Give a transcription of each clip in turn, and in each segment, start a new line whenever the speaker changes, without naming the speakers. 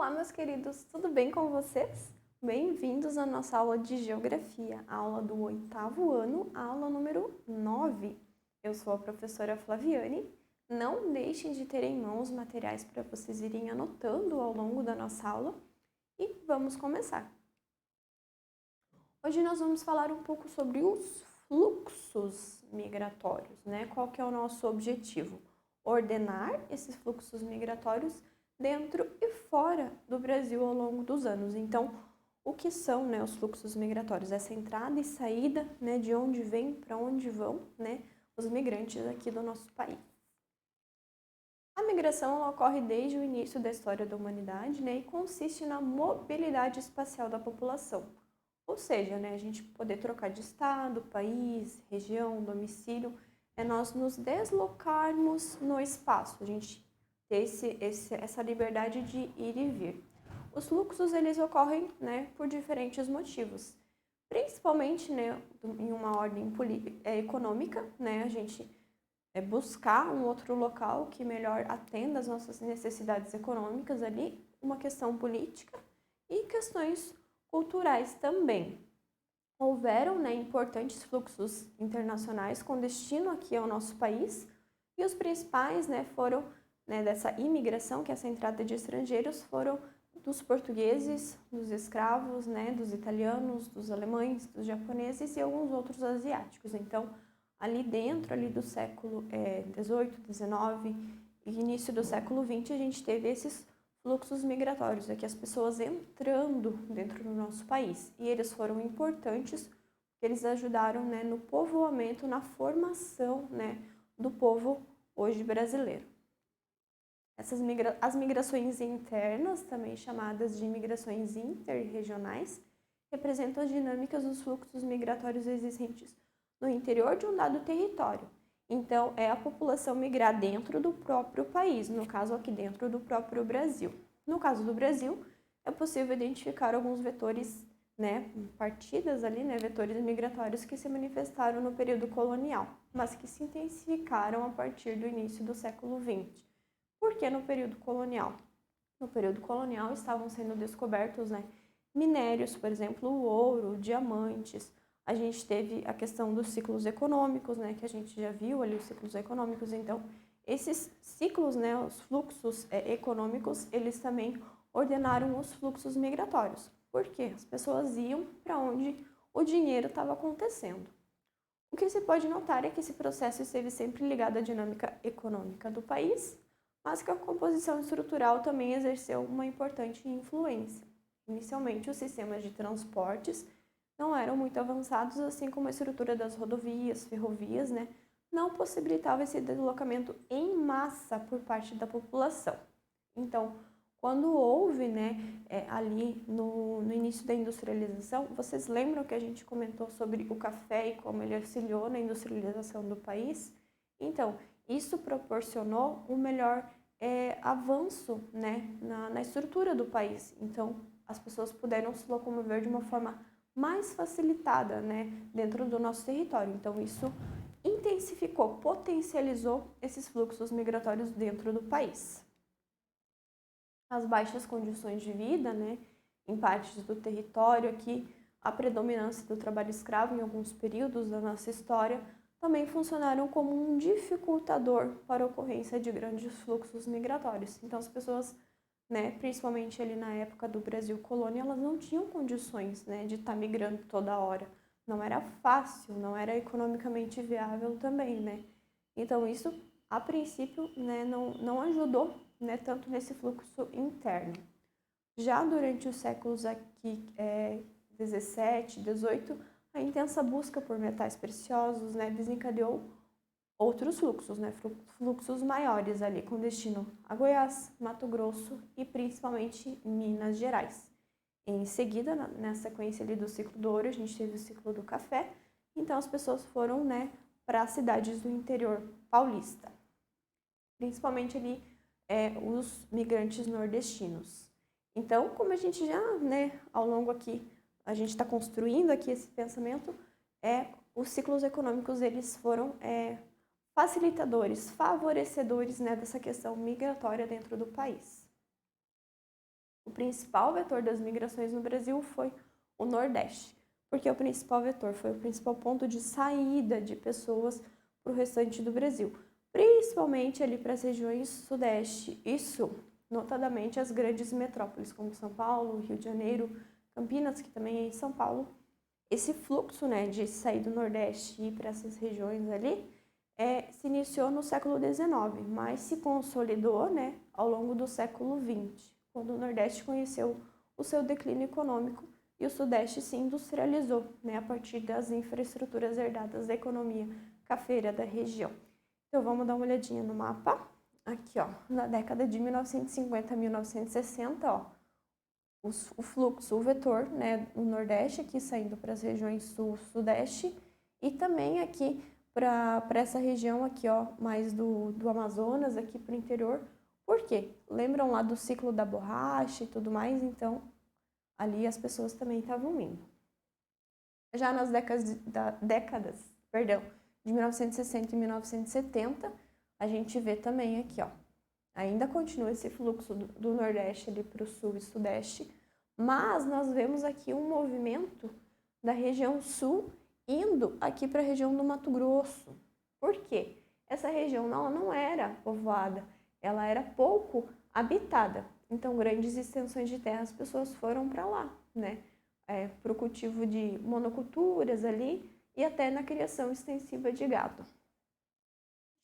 Olá, meus queridos, tudo bem com vocês? Bem-vindos à nossa aula de Geografia, a aula do 8º ano, a aula número 9. Eu sou a professora Flaviane. Não deixem de ter em mãos materiais para vocês irem anotando ao longo da nossa aula e vamos começar. Hoje nós vamos falar um pouco sobre os fluxos migratórios, né? Qual que é o nosso objetivo? Ordenar esses fluxos migratórios dentro e fora do Brasil ao longo dos anos. Então, o que são, né, os fluxos migratórios? Essa entrada e saída, né, de onde vem, para onde vão, né, os migrantes aqui do nosso país. A migração ela ocorre desde o início da história da humanidade, né, e consiste na mobilidade espacial da população. Ou seja, né, a gente poder trocar de estado, país, região, domicílio, é nós nos deslocarmos no espaço, a gente ter essa liberdade de ir e vir. Os fluxos eles ocorrem, né, por diferentes motivos, principalmente, né, em uma ordem econômica, né, a gente buscar um outro local que melhor atenda às nossas necessidades econômicas ali, uma questão política e questões culturais também. Houveram, né, importantes fluxos internacionais com destino aqui ao nosso país e os principais, né, foram, né, dessa imigração, que é essa entrada de estrangeiros, foram dos portugueses, dos escravos, né, dos italianos, dos alemães, dos japoneses e alguns outros asiáticos. Então, ali dentro ali do século XVIII, XIX e início do século XX, a gente teve esses fluxos migratórios, aqui as pessoas entrando dentro do nosso país. E eles foram importantes, porque eles ajudaram, né, no povoamento, na formação, né, do povo hoje brasileiro. As migrações internas, também chamadas de migrações interregionais, representam as dinâmicas dos fluxos migratórios existentes no interior de um dado território. Então, é a população migrar dentro do próprio país, no caso aqui dentro do próprio Brasil. No caso do Brasil, é possível identificar alguns vetores, né, partidas ali, né, vetores migratórios que se manifestaram no período colonial, mas que se intensificaram a partir do início do século XX. Por que no período colonial? No período colonial estavam sendo descobertos, né, minérios, por exemplo, o ouro, diamantes. A gente teve a questão dos ciclos econômicos, né, que a gente já viu ali os ciclos econômicos. Então, esses ciclos, né, os fluxos econômicos, eles também ordenaram os fluxos migratórios. Por quê? As pessoas iam para onde o dinheiro estava acontecendo. O que se pode notar é que esse processo esteve sempre ligado à dinâmica econômica do país, mas que a composição estrutural também exerceu uma importante influência. Inicialmente, os sistemas de transportes não eram muito avançados, assim como a estrutura das rodovias, ferrovias, né, não possibilitava esse deslocamento em massa por parte da população. Então, quando houve, né, ali no início da industrialização, vocês lembram que a gente comentou sobre o café e como ele auxiliou na industrialização do país? Então, isso proporcionou um melhor avanço, né, na estrutura do país. Então, as pessoas puderam se locomover de uma forma mais facilitada, né, dentro do nosso território. Então, isso intensificou, potencializou esses fluxos migratórios dentro do país. As baixas condições de vida, né, em partes do território aqui, a predominância do trabalho escravo em alguns períodos da nossa história, também funcionaram como um dificultador para a ocorrência de grandes fluxos migratórios. Então, as pessoas, né, principalmente ali na época do Brasil colônia, elas não tinham condições, né, de estar migrando toda hora. Não era fácil, não era economicamente viável também, né? Então, isso, a princípio, né, não ajudou, né, tanto nesse fluxo interno. Já durante os séculos aqui, 17, 18, a intensa busca por metais preciosos, né, desencadeou outros fluxos, né, fluxos maiores ali, com destino a Goiás, Mato Grosso e principalmente Minas Gerais. Em seguida, na sequência ali do ciclo do ouro, a gente teve o ciclo do café, então as pessoas foram, né, para as cidades do interior paulista, principalmente ali os migrantes nordestinos. Então, como a gente já, né, ao longo aqui, a gente está construindo aqui esse pensamento, os ciclos econômicos eles foram facilitadores, favorecedores, né, dessa questão migratória dentro do país. o principal vetor das migrações no Brasil foi o Nordeste, porque o principal vetor foi o principal ponto de saída de pessoas para o restante do Brasil, principalmente ali para as regiões Sudeste e Sul, notadamente as grandes metrópoles como São Paulo, Rio de Janeiro, Campinas, que também é em São Paulo. Esse fluxo, né, de sair do Nordeste e ir para essas regiões ali se iniciou no século XIX, mas se consolidou, né, ao longo do século XX, quando o Nordeste conheceu o seu declínio econômico e o Sudeste se industrializou, né, a partir das infraestruturas herdadas da economia cafeira da região. Então vamos dar uma olhadinha no mapa. Aqui, ó, na década de 1950 a 1960, ó, o fluxo, o vetor, né, no Nordeste, aqui saindo para as regiões Sul, Sudeste, e também aqui para essa região aqui, ó, mais do Amazonas, aqui para o interior. Por quê? Lembram lá do ciclo da borracha e tudo mais? Então, ali as pessoas também estavam indo. Já nas décadas de 1960 e 1970, a gente vê também aqui, ó, ainda continua esse fluxo do Nordeste ali para o Sul e Sudeste, mas nós vemos aqui um movimento da região Sul indo aqui para a região do Mato Grosso. Por quê? Essa região não era povoada, ela era pouco habitada. Então, grandes extensões de terra as pessoas foram para lá, né? Para o cultivo de monoculturas ali e até na criação extensiva de gado.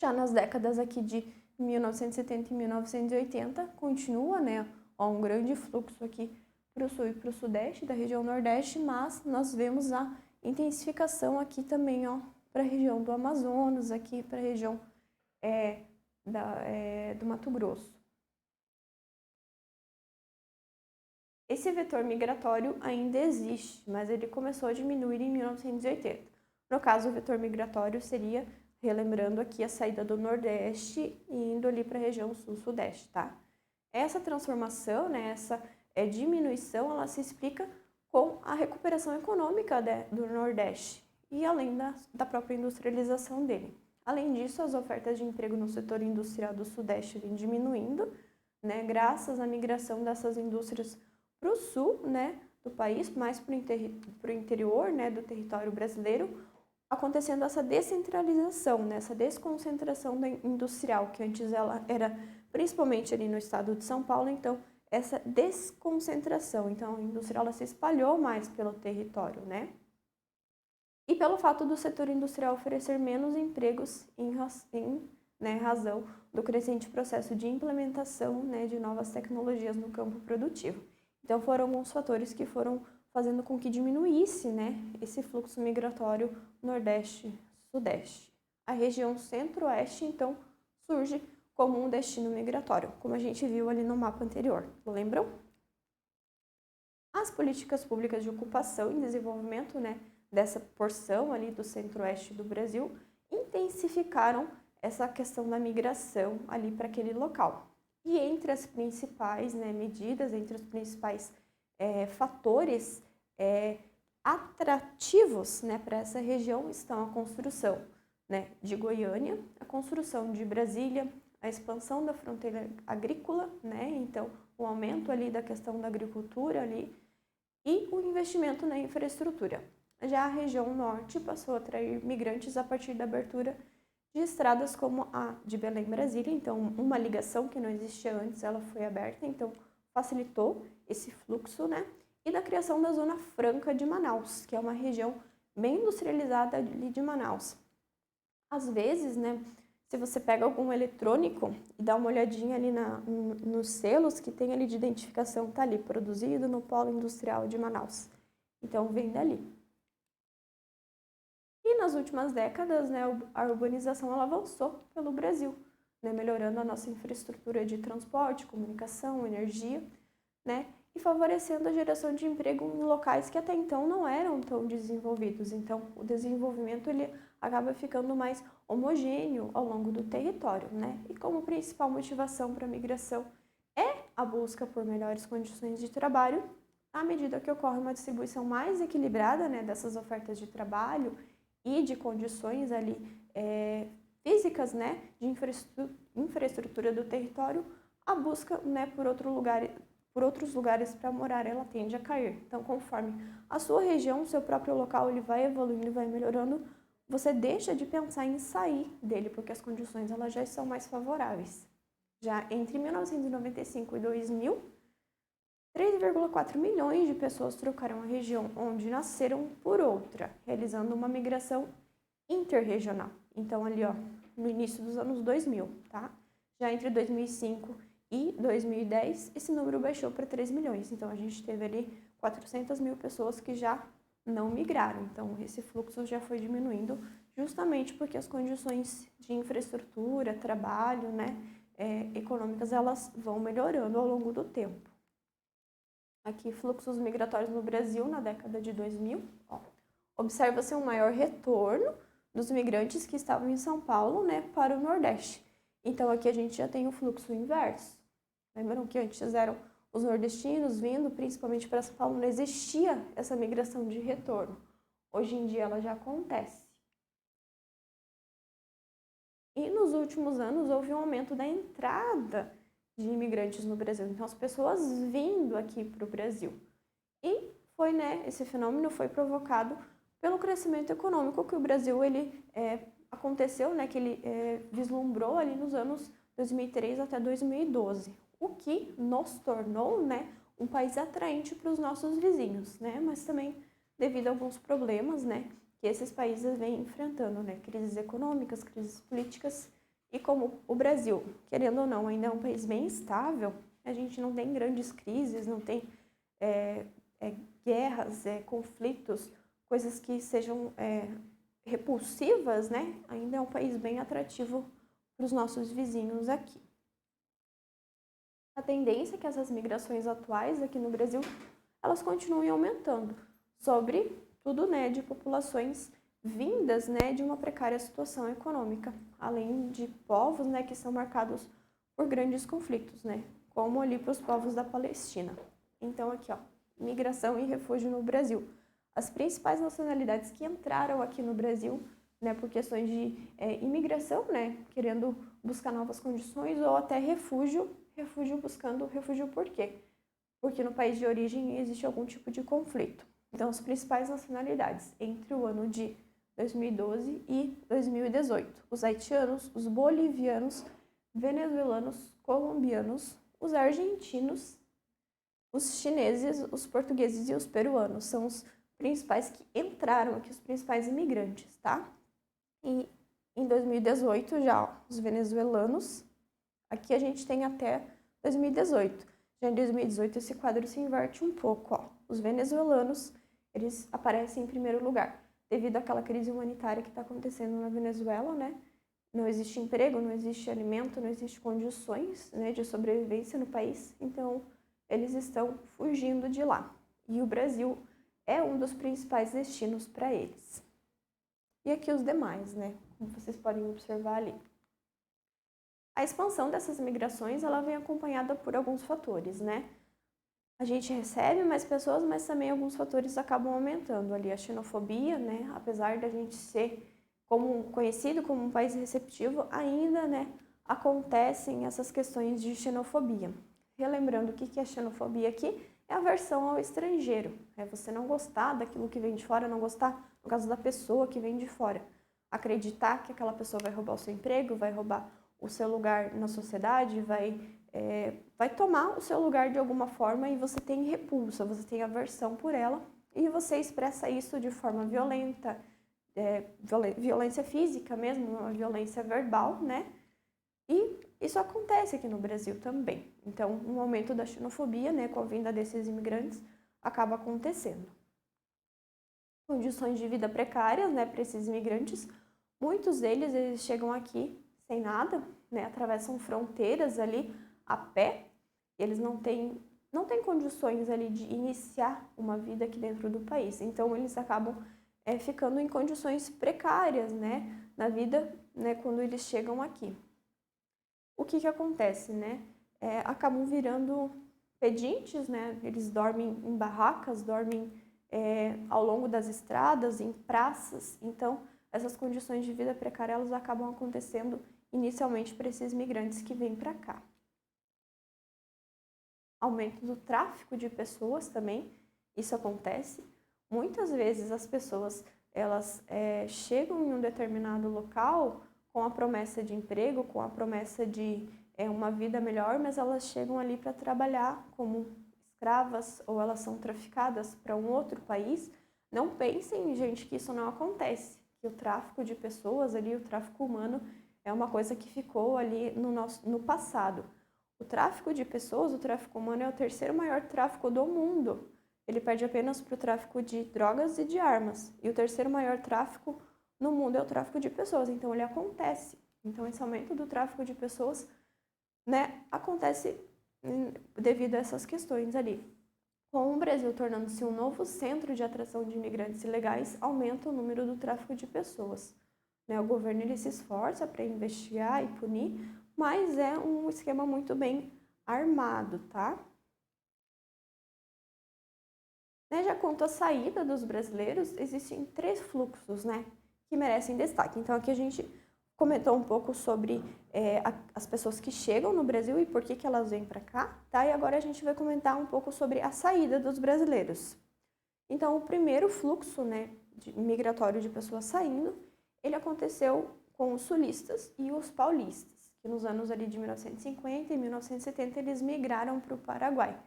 Já nas décadas aqui de 1970 e 1980, continua, né, um grande fluxo aqui para o sul e para o sudeste da região nordeste, mas nós vemos a intensificação aqui também, ó, para a região do Amazonas, aqui para a região do Mato Grosso. Esse vetor migratório ainda existe, mas ele começou a diminuir em 1980. No caso, o vetor migratório seria, relembrando aqui, a saída do Nordeste e indo ali para a região Sul-Sudeste, tá? Essa transformação, né, essa diminuição, ela se explica com a recuperação econômica do Nordeste e além da própria industrialização dele. Além disso, as ofertas de emprego no setor industrial do Sudeste vêm diminuindo, né, graças à migração dessas indústrias para o sul, né, do país, mais para o interior, né, do território brasileiro, acontecendo essa descentralização, né, essa desconcentração industrial, que antes ela era principalmente ali no estado de São Paulo, então essa desconcentração, então a indústria ela se espalhou mais pelo território, né? E pelo fato do setor industrial oferecer menos empregos em razão do crescente processo de implementação, né, de novas tecnologias no campo produtivo. Então foram alguns fatores que foram fazendo com que diminuísse, né, esse fluxo migratório Nordeste-Sudeste. A região Centro-Oeste, então, surge como um destino migratório, como a gente viu ali no mapa anterior, lembram? As políticas públicas de ocupação e desenvolvimento, né, dessa porção ali do Centro-Oeste do Brasil intensificaram essa questão da migração ali para aquele local. E entre as principais, né, medidas, entre os principais fatores atrativos, né, para essa região estão a construção, né, de Goiânia, a construção de Brasília, a expansão da fronteira agrícola, né, então o aumento ali da questão da agricultura ali e o investimento na infraestrutura. Já a região norte passou a atrair migrantes a partir da abertura de estradas como a de Belém-Brasília, então uma ligação que não existia antes, ela foi aberta, então facilitou esse fluxo, né? E da criação da Zona Franca de Manaus, que é uma região bem industrializada ali de Manaus. Às vezes, né, se você pega algum eletrônico e dá uma olhadinha ali nos selos que tem ali de identificação, tá ali, produzido no Polo Industrial de Manaus. Então, vem dali. E nas últimas décadas, né, a urbanização ela avançou pelo Brasil, né, melhorando a nossa infraestrutura de transporte, comunicação, energia, né, e favorecendo a geração de emprego em locais que até então não eram tão desenvolvidos. Então, o desenvolvimento ele acaba ficando mais homogêneo ao longo do território, né? E como principal motivação para a migração é a busca por melhores condições de trabalho, à medida que ocorre uma distribuição mais equilibrada, né, dessas ofertas de trabalho e de condições ali físicas, né, de infraestrutura do território, a busca, né, por outro lugar por outros lugares para morar, ela tende a cair. Então, conforme a sua região, o seu próprio local, ele vai evoluindo, vai melhorando, você deixa de pensar em sair dele, porque as condições elas já são mais favoráveis. Já entre 1995 e 2000, 3,4 milhões de pessoas trocaram a região onde nasceram por outra, realizando uma migração interregional. Então, ali, ó, no início dos anos 2000, tá? Já entre 2005 e 2010, esse número baixou para 3 milhões. Então, a gente teve ali 400 mil pessoas que já não migraram. Então, esse fluxo já foi diminuindo justamente porque as condições de infraestrutura, trabalho, né, econômicas, elas vão melhorando ao longo do tempo. Aqui, fluxos migratórios no Brasil na década de 2000. Observa-se um maior retorno dos migrantes que estavam em São Paulo, né, para o Nordeste. Então, aqui a gente já tem o fluxo inverso. Lembram que antes eram os nordestinos vindo principalmente para São Paulo, não existia essa migração de retorno. Hoje em dia ela já acontece. E nos últimos anos houve um aumento da entrada de imigrantes no Brasil. Então, as pessoas vindo aqui para o Brasil. E foi, né, esse fenômeno foi provocado pelo crescimento econômico que o Brasil aconteceu, né, que ele vislumbrou ali nos anos 2003 até 2012, o que nos tornou, né, um país atraente para os nossos vizinhos, né, mas também devido a alguns problemas, né, que esses países vêm enfrentando, né, crises econômicas, crises políticas, e como o Brasil, querendo ou não, ainda é um país bem estável, a gente não tem grandes crises, não tem guerras, conflitos, coisas que sejam repulsivas, né? Ainda é um país bem atrativo para os nossos vizinhos aqui. A tendência é que essas migrações atuais aqui no Brasil, elas continuem aumentando, sobretudo, né, de populações vindas, né, de uma precária situação econômica, além de povos, né, que são marcados por grandes conflitos, né, como ali para os povos da Palestina. Então, aqui, ó, migração e refúgio no Brasil. As principais nacionalidades que entraram aqui no Brasil, né, por questões de imigração, né, querendo buscar novas condições, ou até refúgio buscando refúgio por quê? Porque no país de origem existe algum tipo de conflito. Então, as principais nacionalidades entre o ano de 2012 e 2018, os haitianos, os bolivianos, venezuelanos, colombianos, os argentinos, os chineses, os portugueses e os peruanos são os principais que entraram aqui, os principais imigrantes, tá? E em 2018 já, ó, os venezuelanos, aqui a gente tem até 2018. Já em 2018 esse quadro se inverte um pouco, ó. Os venezuelanos, eles aparecem em primeiro lugar, devido àquela crise humanitária que está acontecendo na Venezuela, né? Não existe emprego, não existe alimento, não existe condições, né, de sobrevivência no país, então eles estão fugindo de lá. E o Brasil é um dos principais destinos para eles. E aqui os demais, né, como vocês podem observar ali. A expansão dessas migrações, ela vem acompanhada por alguns fatores, né? A gente recebe mais pessoas, mas também alguns fatores acabam aumentando ali. A xenofobia, né? Apesar da gente ser conhecido como um país receptivo, ainda, né, acontecem essas questões de xenofobia. Relembrando o que é xenofobia aqui, é aversão ao estrangeiro. É você não gostar daquilo que vem de fora, não gostar, no caso da pessoa que vem de fora. Acreditar que aquela pessoa vai roubar o seu emprego, vai roubar o seu lugar na sociedade, vai tomar o seu lugar de alguma forma e você tem repulsa, você tem aversão por ela e você expressa isso de forma violenta, violência física mesmo, uma violência verbal, né? E isso acontece aqui no Brasil também. Então, um aumento da xenofobia, né, com a vinda desses imigrantes, acaba acontecendo. Condições de vida precárias, né, para esses imigrantes. Muitos deles, eles chegam aqui sem nada, né, atravessam fronteiras ali a pé, e eles não têm condições ali de iniciar uma vida aqui dentro do país. Então, eles acabam ficando em condições precárias, né, na vida, né, quando eles chegam aqui. O que acontece, né? Acabam virando pedintes, né? Eles dormem em barracas, dormem ao longo das estradas, em praças. Então, essas condições de vida precária, elas acabam acontecendo inicialmente para esses migrantes que vêm para cá. aumento do tráfico de pessoas também, isso acontece. Muitas vezes as pessoas, elas chegam em um determinado local com a promessa de emprego, com a promessa de uma vida melhor, mas elas chegam ali para trabalhar como escravas ou elas são traficadas para um outro país. Não pensem, gente, que isso não acontece, que o tráfico de pessoas ali, o tráfico humano, é uma coisa que ficou ali no passado. O tráfico de pessoas, o tráfico humano é o terceiro maior tráfico do mundo. Ele perde apenas para o tráfico de drogas e de armas. E o terceiro maior tráfico no mundo é o tráfico de pessoas. Então, ele acontece. Então, esse aumento do tráfico de pessoas, né, acontece devido a essas questões ali. Com o Brasil tornando-se um novo centro de atração de imigrantes ilegais, aumenta o número do tráfico de pessoas. Né, o governo ele se esforça para investigar e punir, mas é um esquema muito bem armado, tá? Né, já quanto à saída dos brasileiros, existem 3 fluxos, né, que merecem destaque. Então, aqui a gente comentou um pouco sobre as pessoas que chegam no Brasil e por que elas vêm para cá, tá? E agora a gente vai comentar um pouco sobre a saída dos brasileiros. Então, o primeiro fluxo, né, migratório de pessoas saindo, ele aconteceu com os sulistas e os paulistas, que nos anos ali de 1950 e 1970 eles migraram para o Paraguai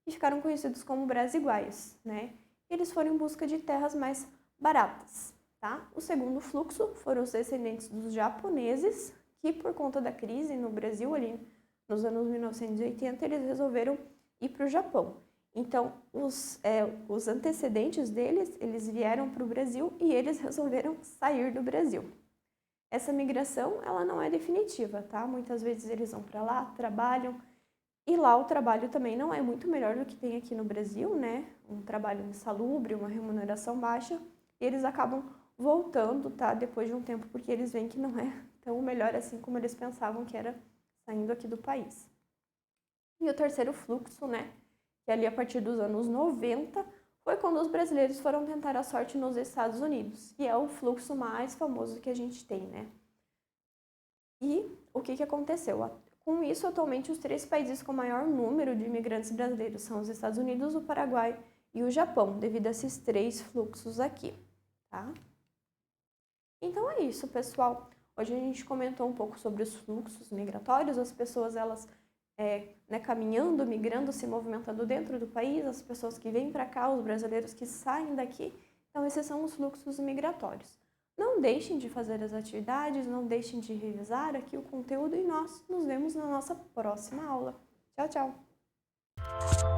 e ficaram conhecidos como brasiguaios, né? Eles foram em busca de terras mais baratas, tá? O segundo fluxo foram os descendentes dos japoneses, que por conta da crise no Brasil ali nos anos 1980, eles resolveram ir para o Japão. Então, os antecedentes deles, eles vieram para o Brasil e eles resolveram sair do Brasil. Essa migração, ela não é definitiva, tá? Muitas vezes eles vão para lá, trabalham, e lá o trabalho também não é muito melhor do que tem aqui no Brasil, né? Um trabalho insalubre, uma remuneração baixa, e eles acabam voltando, tá? Depois de um tempo, porque eles veem que não é tão melhor assim como eles pensavam que era saindo aqui do país. E o terceiro fluxo, né? Que ali a partir dos anos 90, foi quando os brasileiros foram tentar a sorte nos Estados Unidos. E é o fluxo mais famoso que a gente tem, né? E o que aconteceu? Com isso, atualmente, os 3 países com maior número de imigrantes brasileiros são os Estados Unidos, o Paraguai e o Japão, devido a esses 3 fluxos aqui, tá? Então é isso, pessoal. Hoje a gente comentou um pouco sobre os fluxos migratórios, as pessoas, elas caminhando, migrando, se movimentando dentro do país, as pessoas que vêm para cá, os brasileiros que saem daqui. Então, esses são os fluxos migratórios. Não deixem de fazer as atividades, não deixem de revisar aqui o conteúdo e nós nos vemos na nossa próxima aula. Tchau, tchau!